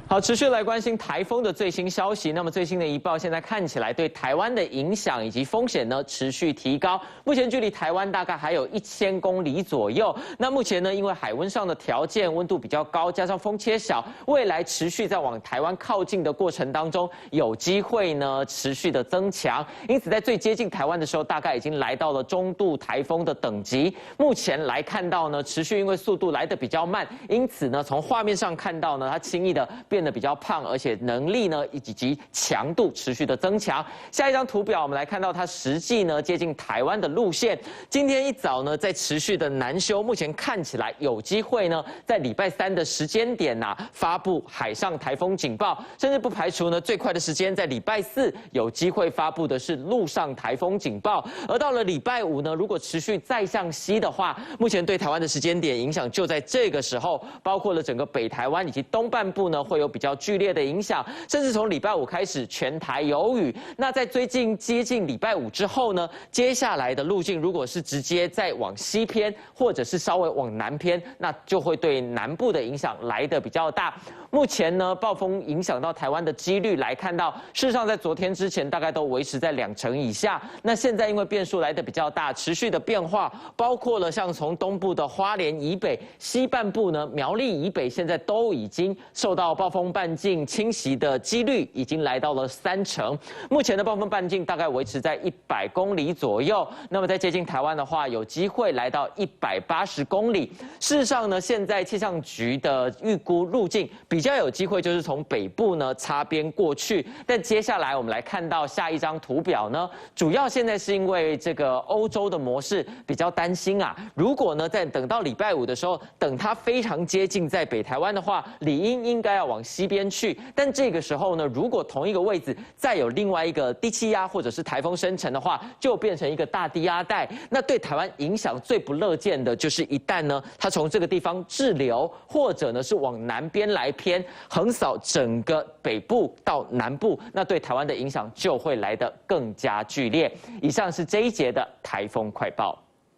好，持续来关心台风的最新消息。那么最新的一报，现在看起来对台湾的影响以及风险呢持续提高。目前距离台湾大概还有1000公里左右。那目前呢，因为海温上的条件温度比较高，加上风切小，未来持续在往台湾靠近的过程当中，有机会呢持续的增强。因此，在最接近台湾的时候，大概已经来到了中度台风的等级。目前来看到呢，持续因为速度来得比较慢，因此呢，从画面上看到呢，它轻易的变得比较胖，而且能力呢以及强度持续的增强。下一张图表，我们来看到它实际呢接近台湾的路线。今天一早呢，在持续的南修，目前看起来有机会呢，在礼拜3的时间点发布海上台风警报，甚至不排除呢最快的时间在礼拜4有机会发布的是陆上台风警报。而到了礼拜5呢，如果持续再向西的话，目前对台湾的时间点影响就在这个时候，包括了整个北台湾以及东半部呢会有比较剧烈的影响，甚至从礼拜5开始全台有雨。那在最近接近礼拜5之后呢，接下来的路径如果是直接再往西偏，或者是稍微往南偏，那就会对南部的影响来得比较大。目前呢，暴风影响到台湾的几率来看到，事实上在昨天之前大概都维持在2成以下。那现在因为变数来得比较大，持续的变化，包括了像从东部的花莲以北、西半部呢苗栗以北，现在都已经受到暴风半径侵袭的几率已经来到了3成。目前的暴风半径大概维持在100公里左右。那么在接近台湾的话，有机会来到180公里。事实上呢，现在气象局的预估路径比较有机会就是从北部呢擦边过去。但接下来我们来看到下一张图表呢，主要现在是因为这个欧洲的模式比较担心如果呢在等到礼拜5的时候，等它非常接近在北台湾的话，理应该要往西边去。但这个时候呢，如果同一个位置再有另外一个低气压或者是台风生成的话，就变成一个大低压带。那对台湾影响最不乐见的就是一旦呢它从这个地方滞留，或者呢是往南边来偏，横扫整个北部到南部，那对台湾的影响就会来得更加剧烈。以上是这一节的台风快报。